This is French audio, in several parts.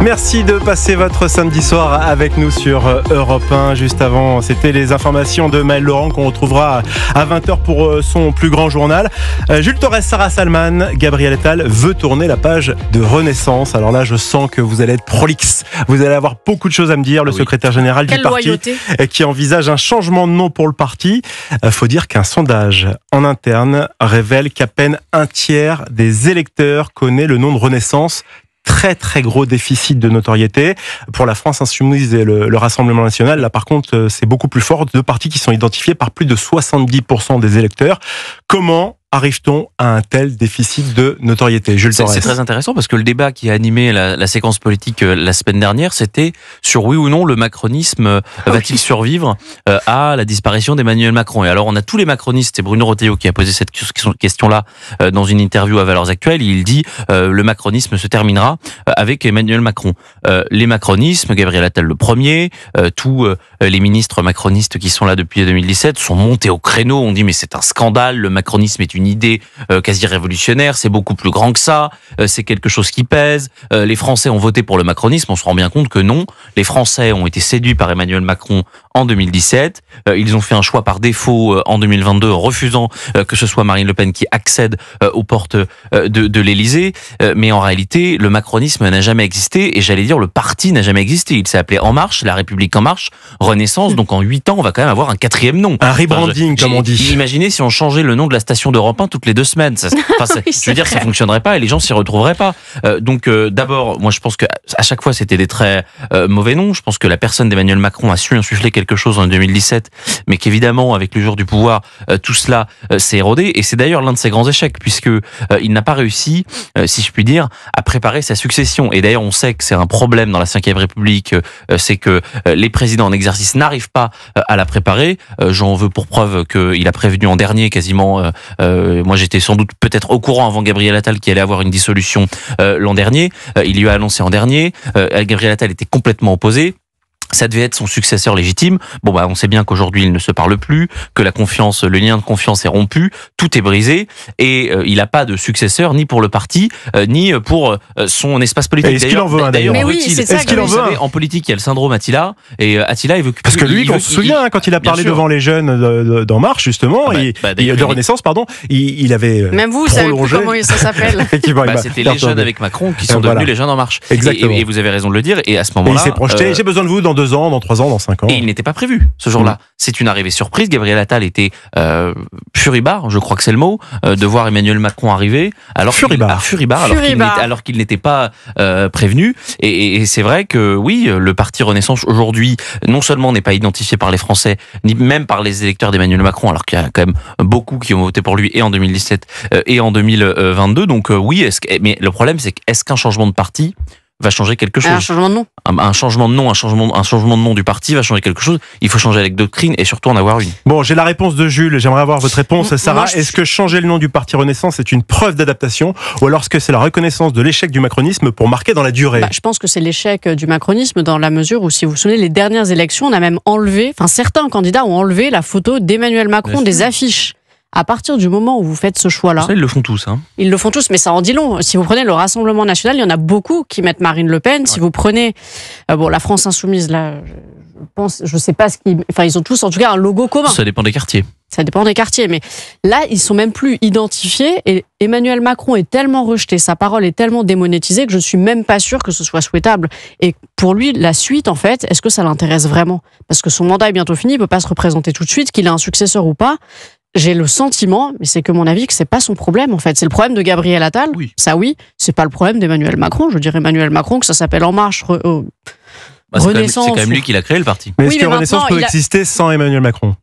Merci de passer votre samedi soir avec nous sur Europe 1. Juste avant, c'était les informations de Maël Laurent qu'on retrouvera à 20h pour son plus grand journal. Jules Torres, Sarah Salman, Gabriel Attal veut tourner la page de Renaissance. Alors là, je sens que vous allez être prolixe. Vous allez avoir beaucoup de choses à me dire. Le secrétaire général du parti qui envisage un changement de nom pour le parti. Faut dire qu'un sondage en interne révèle qu'à peine un tiers des électeurs connaît le nom de Renaissance. Très très gros déficit de notoriété pour la France Insoumise et le Rassemblement National. Là par contre c'est beaucoup plus fort, deux partis qui sont identifiés par plus de 70% des électeurs. Comment arrive-t-on à un tel déficit de notoriété? Jules Torres. C'est très intéressant parce que le débat qui a animé la séquence politique la semaine dernière, c'était sur oui ou non le macronisme va-t-il survivre à la disparition d'Emmanuel Macron. Et alors on a tous les macronistes, c'est Bruno Retailleau qui a posé cette question-là dans une interview à Valeurs Actuelles. Il dit le macronisme se terminera avec Emmanuel Macron. Les macronismes, Gabriel Attal le premier, tous les ministres macronistes qui sont là depuis 2017 sont montés au créneau. On dit mais c'est un scandale, le macronisme est une idée quasi révolutionnaire, c'est beaucoup plus grand que ça, c'est quelque chose qui pèse, les Français ont voté pour le macronisme, on se rend bien compte que non, les Français ont été séduits par Emmanuel Macron en 2017, ils ont fait un choix par défaut en 2022 en refusant que ce soit Marine Le Pen qui accède aux portes de l'Élysée, mais en réalité le macronisme n'a jamais existé et j'allais dire le parti n'a jamais existé, il s'est appelé En Marche, La République En Marche, Renaissance, donc en 8 ans on va quand même avoir un quatrième nom. Un rebranding comme on dit. Imaginez si on changeait le nom de la station d'Europe 1 toutes les 2 semaines. Je veux dire, ça fonctionnerait pas et les gens s'y retrouveraient pas. Donc, d'abord, moi, je pense que à chaque fois, c'était des très mauvais noms. Je pense que la personne d'Emmanuel Macron a su insuffler quelque chose en 2017, mais qu'évidemment, avec le jour du pouvoir, tout cela s'est érodé. Et c'est d'ailleurs l'un de ses grands échecs, puisque il n'a pas réussi, si je puis dire, à préparer sa succession. Et d'ailleurs, on sait que c'est un problème dans la Ve République, c'est que les présidents en exercice n'arrivent pas à la préparer. J'en veux pour preuve qu'il a prévenu en dernier quasiment. Moi, j'étais sans doute peut-être au courant avant Gabriel Attal qu'il allait avoir une dissolution l'an dernier. Il lui a annoncé en dernier. Gabriel Attal était complètement opposé. Ça devait être son successeur légitime. Bon, bah, on sait bien qu'aujourd'hui, il ne se parle plus, que la confiance, le lien de confiance est rompu, tout est brisé, et il n'a pas de successeur ni pour le parti, ni pour son espace politique. Et est-ce qu'il en veut un d'ailleurs? Mais oui, c'est ça. Est-ce qu'il en veut un? En politique, il y a le syndrome Attila, et Attila, il veut... Parce que lui, on se souvient, quand il a parlé devant les jeunes d'En Marche, justement, de Renaissance, pardon, il avait même vous savez plus comment ça s'appelle. C'était les jeunes avec Macron qui sont devenus les jeunes En Marche. Exactement. Et vous avez raison de le dire, et à ce moment-là... il s'est projeté, j'ai besoin de vous dans 2 ans, dans 3 ans, dans 5 ans. Et il n'était pas prévu ce jour-là. C'est une arrivée surprise. Gabriel Attal était furibard, je crois que c'est le mot, de voir Emmanuel Macron arriver. Alors qu'il n'était pas prévenu. Et c'est vrai que oui, le parti Renaissance aujourd'hui, non seulement n'est pas identifié par les Français, ni même par les électeurs d'Emmanuel Macron, alors qu'il y a quand même beaucoup qui ont voté pour lui et en 2017 et en 2022. Donc oui, mais le problème c'est qu'est-ce qu'un changement de parti va changer quelque chose? Un changement de nom. Un changement de nom, un changement de nom du parti va changer quelque chose. Il faut changer avec doctrine et surtout en avoir une. Bon, j'ai la réponse de Jules. J'aimerais avoir votre réponse, Sarah. Est-ce que changer le nom du parti Renaissance est une preuve d'adaptation ou alors est-ce que c'est la reconnaissance de l'échec du macronisme pour marquer dans la durée? Je pense que c'est l'échec du macronisme dans la mesure où, si vous vous souvenez, les dernières élections, on a même enlevé, certains candidats ont enlevé la photo d'Emmanuel Macron des affiches. À partir du moment où vous faites ce choix-là... Ça, ils le font tous. Ils le font tous, mais ça en dit long. Si vous prenez le Rassemblement National, il y en a beaucoup qui mettent Marine Le Pen. Ouais. Si vous prenez la France Insoumise, là, je sais pas ce qu'ils... ils ont tous, en tout cas, un logo commun. Ça dépend des quartiers. Ça dépend des quartiers, mais là, ils sont même plus identifiés. Et Emmanuel Macron est tellement rejeté, sa parole est tellement démonétisée que je suis même pas sûre que ce soit souhaitable. Et pour lui, la suite, en fait, est-ce que ça l'intéresse vraiment? Parce que son mandat est bientôt fini, il peut pas se représenter tout de suite, qu'il ait un successeur ou pas. J'ai le sentiment, mais c'est que mon avis, que c'est pas son problème en fait. C'est le problème de Gabriel Attal. Oui. Ça oui, c'est pas le problème d'Emmanuel Macron. Je dirais Emmanuel Macron que ça s'appelle En Marche, Renaissance. C'est quand même lui qui l'a créé le parti. Mais est-ce que Renaissance peut exister sans Emmanuel Macron?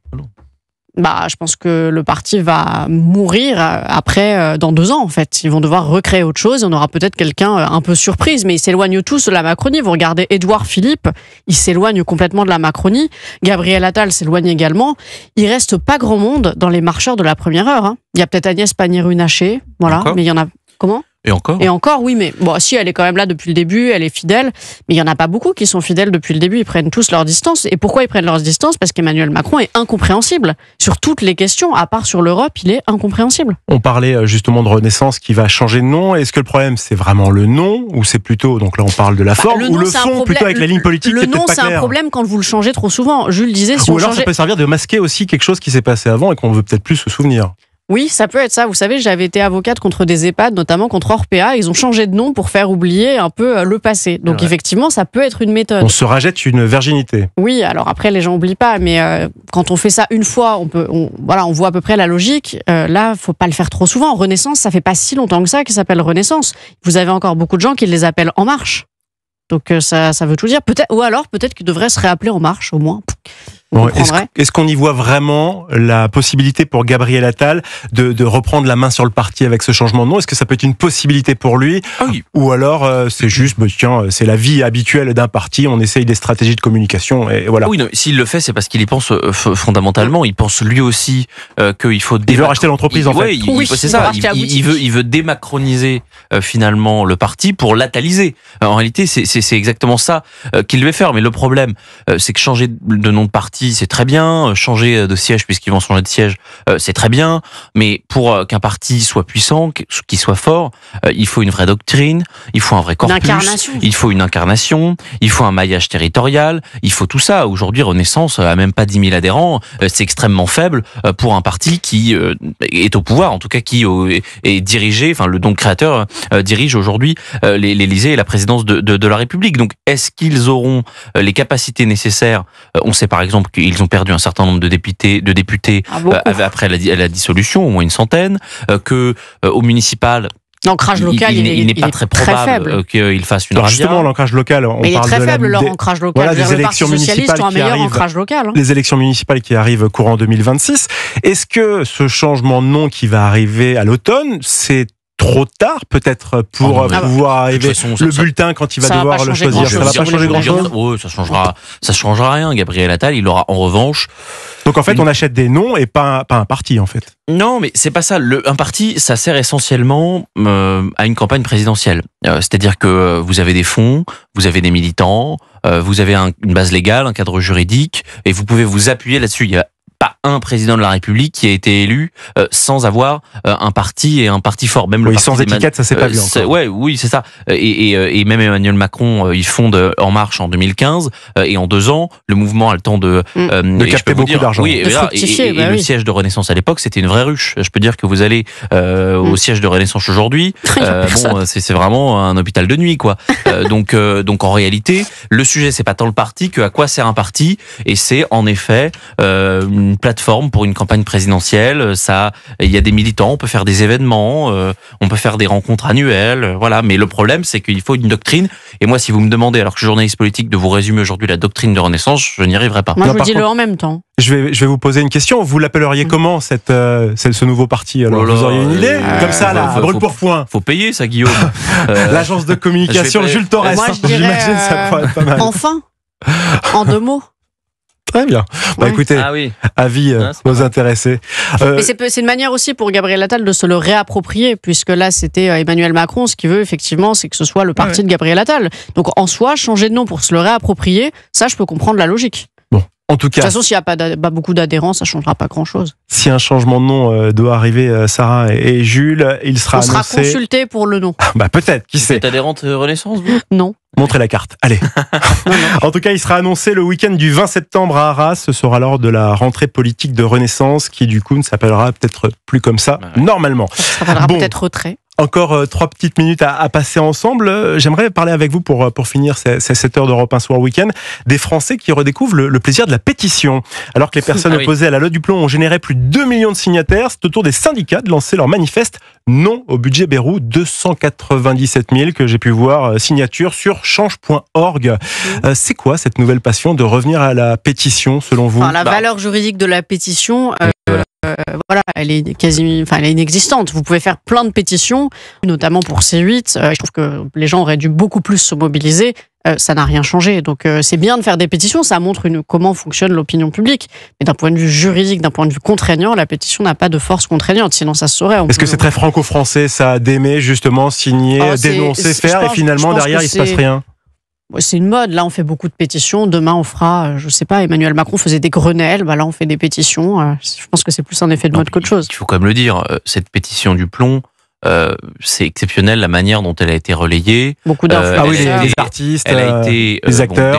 Je pense que le parti va mourir après, dans 2 ans, en fait. Ils vont devoir recréer autre chose. On aura peut-être quelqu'un un peu surprise, mais ils s'éloignent tous de la Macronie. Vous regardez Édouard Philippe, il s'éloigne complètement de la Macronie. Gabriel Attal s'éloigne également. Il reste pas grand monde dans les marcheurs de la première heure. Il y a peut-être Agnès Pannier-Runacher, voilà. Mais il y en a... Comment ? Et encore, oui, mais bon, si elle est quand même là depuis le début, elle est fidèle, mais il y en a pas beaucoup qui sont fidèles depuis le début. Ils prennent tous leur distance. Et pourquoi ils prennent leur distance? Parce qu'Emmanuel Macron est incompréhensible sur toutes les questions. À part sur l'Europe, il est incompréhensible. On parlait justement de Renaissance qui va changer de nom. Est-ce que le problème c'est vraiment le nom ou c'est plutôt, donc là on parle de la forme, ou le fond plutôt avec la ligne politique qui est Le peut-être nom, pas c'est un claire. problème quand vous le changez trop souvent. Jules disait si Ou on alors changeait... ça peut servir de masquer aussi quelque chose qui s'est passé avant et qu'on veut peut-être plus se souvenir. Oui, ça peut être ça. Vous savez, j'avais été avocate contre des EHPAD, notamment contre Orpea. Ils ont changé de nom pour faire oublier un peu le passé. Donc Ouais. effectivement, ça peut être une méthode. On se rajette une virginité. Oui, alors après, les gens n'oublient pas, mais quand on fait ça une fois, on voit à peu près la logique. Là, faut pas le faire trop souvent. Renaissance, ça fait pas si longtemps que ça qu'il s'appelle Renaissance. Vous avez encore beaucoup de gens qui les appellent En Marche. Donc ça veut tout dire. Peut-être, ou alors peut-être qu'ils devraient se réappeler En Marche, au moins. Bon, On comprendrait. est-ce qu'on y voit vraiment la possibilité pour Gabriel Attal de reprendre la main sur le parti avec ce changement de nom? Est-ce que ça peut être une possibilité pour lui? Oui. Ou alors c'est juste, tiens, c'est la vie habituelle d'un parti, on essaye des stratégies de communication et voilà. Oui, non, s'il le fait, c'est parce qu'il y pense fondamentalement. Il pense lui aussi qu'il faut... Il veut racheter l'entreprise en fait. Ouais, Oui, c'est il ça. veut racheter la boutique. Il veut démacroniser finalement le parti pour l'ataliser. En réalité, c'est exactement ça qu'il devait faire. Mais le problème, c'est que changer de nom de parti, c'est très bien. Changer de siège, puisqu'ils vont changer de siège, c'est très bien. Mais pour qu'un parti soit puissant, qu'il soit fort, il faut une vraie doctrine, il faut un vrai corpus, il faut une incarnation, il faut un maillage territorial, il faut tout ça. Aujourd'hui, Renaissance a même pas 10 000 adhérents. C'est extrêmement faible pour un parti qui est au pouvoir, en tout cas qui est dirigé, enfin le don créateur dirige aujourd'hui l'Élysée et la présidence de la République. Donc, est-ce qu'ils auront les capacités nécessaires? On sait par exemple qu'ils ont perdu un certain nombre de députés après la dissolution, au moins une centaine, que au municipal, L'ancrage local, il n'est pas très probable faible. qu'il fasse une Alors razzia. justement, l'ancrage local, on Mais il est parle très de faible leur ancrage local. voilà, des Le Parti élections socialiste municipales ont un qui meilleur arrivent. ancrage local. Hein. Les élections municipales qui arrivent courant 2026. Est-ce que ce changement de nom qui va arriver à l'automne, c'est trop tard peut-être pour pouvoir arriver De toute façon, le bulletin quand il va ça va devoir pas le changer choisir? grand-chose. Ça va pas changer grand-chose. Oui, ça changera rien. Gabriel Attal, il aura en revanche. Donc en fait, on achète des noms et pas un parti en fait. Non, mais c'est pas ça. Un parti, ça sert essentiellement à une campagne présidentielle. C'est-à-dire que vous avez des fonds, vous avez des militants, vous avez une base légale, un cadre juridique, et vous pouvez vous appuyer là-dessus. Il y a pas un président de la République qui a été élu sans avoir un parti et un parti fort. Même le Oui, parti sans étiquette, ça s'est pas vu encore. Oui, c'est ça. Et même Emmanuel Macron, il fonde En Marche en 2015, et en 2 ans, le mouvement a le temps de capter beaucoup d'argent. Oui, De fructifier, et bah le oui. siège de Renaissance à l'époque, c'était une vraie ruche. Je peux dire que vous allez au siège de Renaissance aujourd'hui, Il y a personne. c'est vraiment un hôpital de nuit, quoi. Donc en réalité, le sujet, c'est pas tant le parti que à quoi sert un parti, et c'est en effet une plateforme pour une campagne présidentielle. Ça, il y a des militants, on peut faire des événements, on peut faire des rencontres annuelles, voilà. Mais le problème, c'est qu'il faut une doctrine. Et moi, si vous me demandez, alors que je suis journaliste politique, de vous résumer aujourd'hui la doctrine de Renaissance, je n'y arriverai pas. Moi, Non, je vous par dis contre- le en même temps. Je vais vous poser une question. Vous l'appelleriez comment ce nouveau parti? Alors, Oh là, vous auriez une idée? Comme ça, là, faut- brûle pour point. Faut payer ça, Guillaume. L'agence de communication je vais- Jules Torres. Moi, je dirais, J'imagine ça pourrait être pas mal. Enfin, en 2 mots. Très bien. Bah Ouais. écoutez, Ah oui. avis c'est pas aux mal. intéressés. Mais c'est une manière aussi pour Gabriel Attal de se le réapproprier, puisque là, c'était Emmanuel Macron. Ce qu'il veut, effectivement, c'est que ce soit le parti de Gabriel Attal. Donc, en soi, changer de nom pour se le réapproprier, ça, je peux comprendre la logique. En tout De toute cas, façon, s'il n'y a pas beaucoup d'adhérents, ça ne changera pas grand-chose. si un changement de nom doit arriver, Sarah et Jules, il sera On sera annoncé. consulté pour le nom. Bah peut-être, qui Vous sait. êtes adhérente Renaissance, vous? Non. Montrez la carte. Allez. En tout cas, il sera annoncé le week-end du 20 septembre à Arras. Ce sera lors de la rentrée politique de Renaissance, qui du coup ne s'appellera peut-être plus comme ça, Ouais. normalement. Ça s'appellera Bon. peut-être retrait. Encore 3 petites minutes à passer ensemble. J'aimerais parler avec vous pour finir cette heure d'Europe 1 Soir Week-end des Français qui redécouvrent le plaisir de la pétition. Alors que les personnes Ah oui. opposées à la loi du plomb ont généré plus de 2 millions de signataires, c'est au tour des syndicats de lancer leur manifeste non au budget Bayrou. 297 000 que j'ai pu voir signature sur change.org. C'est quoi cette nouvelle passion de revenir à la pétition selon vous? Enfin, la valeur juridique de la pétition, voilà, elle est elle est inexistante. Vous pouvez faire plein de pétitions, notamment pour C8. Je trouve que les gens auraient dû beaucoup plus se mobiliser. ça n'a rien changé. Donc c'est bien de faire des pétitions, ça montre comment fonctionne l'opinion publique. Mais d'un point de vue juridique, d'un point de vue contraignant, la pétition n'a pas de force contraignante, sinon ça se saurait. Est-ce que c'est très franco-français ça, d'aimer justement signer, dénoncer, faire, et finalement derrière il se passe rien? C'est une mode. Là, on fait beaucoup de pétitions. Demain, on fera, je sais pas, Emmanuel Macron faisait des Grenelles. Là, on fait des pétitions. Je pense que c'est plus un effet de mode qu'autre chose. Il faut quand même le dire, cette pétition du plomb, c'est exceptionnel la manière dont elle a été relayée. Beaucoup d'influenceurs. Les artistes, elle a été, les acteurs.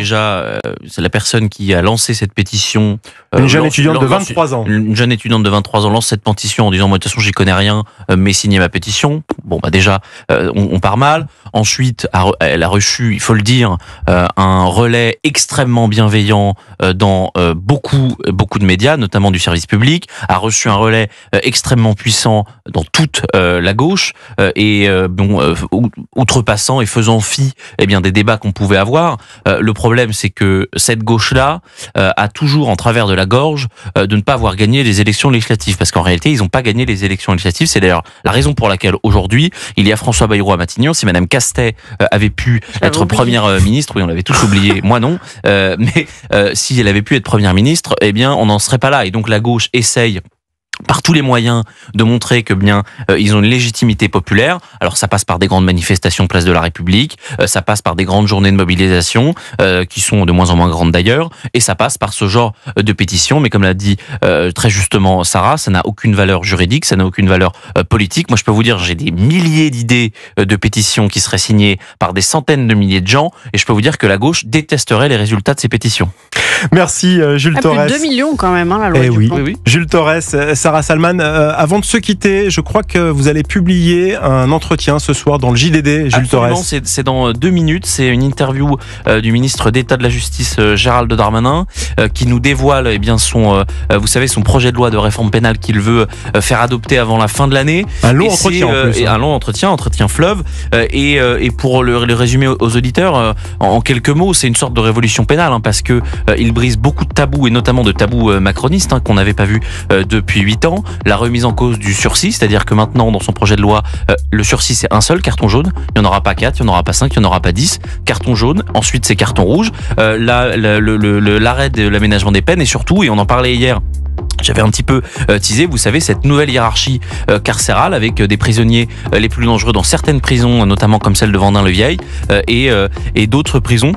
C'est la personne qui a lancé cette pétition. Une jeune étudiante de 23 ans. Une jeune étudiante de 23 ans lance cette pétition en disant, moi de toute façon j'y connais rien, mais signez ma pétition. Bon bah déjà, on part mal. Ensuite, elle a reçu, il faut le dire, un relais extrêmement bienveillant dans beaucoup de médias, notamment du service public. A reçu un relais extrêmement puissant dans toute la gauche outrepassant et faisant fi des débats qu'on pouvait avoir. Le problème, c'est que cette gauche-là a toujours en travers de la gorge de ne pas avoir gagné les élections législatives, parce qu'en réalité, ils n'ont pas gagné les élections législatives. C'est d'ailleurs la raison pour laquelle aujourd'hui, il y a François Bayrou à Matignon. Si Madame Castet avait pu être première ministre, oui, on l'avait tous oublié, moi non, mais si elle avait pu être première ministre, on n'en serait pas là. Et donc la gauche essaye par tous les moyens de montrer que ils ont une légitimité populaire. Alors ça passe par des grandes manifestations place de la République, ça passe par des grandes journées de mobilisation qui sont de moins en moins grandes d'ailleurs, et ça passe par ce genre de pétition. Mais comme l'a dit très justement Sarah, ça n'a aucune valeur juridique, ça n'a aucune valeur politique. Moi je peux vous dire, j'ai des milliers d'idées de pétitions qui seraient signées par des centaines de milliers de gens, et je peux vous dire que la gauche détesterait les résultats de ces pétitions. Merci Jules Torres. Plus de 2 millions quand même, la loi du plan. Oui. Jules Torres, Sarah Salman, avant de se quitter, je crois que vous allez publier un entretien ce soir dans le JDD, Jules Torres. C'est dans 2 minutes, c'est une interview du ministre d'État de la Justice Gérald Darmanin qui nous dévoile son projet de loi de réforme pénale qu'il veut faire adopter avant la fin de l'année. Un long entretien en plus. Un long entretien fleuve. Et pour le résumer aux auditeurs, en quelques mots, c'est une sorte de révolution pénale, parce que il brise beaucoup de tabous, et notamment de tabous macronistes qu'on n'avait pas vu depuis 8 ans. La remise en cause du sursis, c'est-à-dire que maintenant, dans son projet de loi, le sursis, c'est un seul carton jaune. Il n'y en aura pas 4, il n'y en aura pas 5, il n'y en aura pas 10. Carton jaune, ensuite c'est carton rouge. L'arrêt de l'aménagement des peines, et surtout, et on en parlait hier, j'avais un petit peu teasé, vous savez, cette nouvelle hiérarchie carcérale avec des prisonniers les plus dangereux dans certaines prisons, notamment comme celle de Vendin-le-Vieil, et d'autres prisons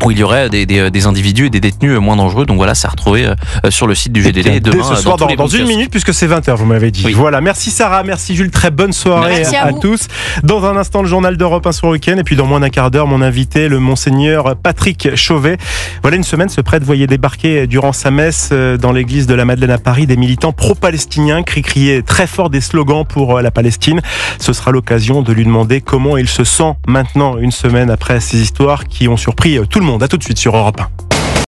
où il y aurait des individus et des détenus moins dangereux. Donc voilà, c'est retrouvé sur le site du GDD demain. Ce soir, dans une minute, puisque c'est 20h, vous m'avez dit. Oui. Voilà, merci Sarah, merci Jules, très bonne soirée à tous. Dans un instant, le journal d'Europe 1 sur le week-end, et puis dans moins d'un quart d'heure, mon invité, le monseigneur Patrick Chauvet. Voilà, une semaine se prête, voyez débarquer durant sa messe dans l'église de la Madeleine à Paris des militants pro-palestiniens, crier très fort des slogans pour la Palestine. Ce sera l'occasion de lui demander comment il se sent maintenant, une semaine après ces histoires qui ont surpris tout le monde. À tout de suite sur Europe 1.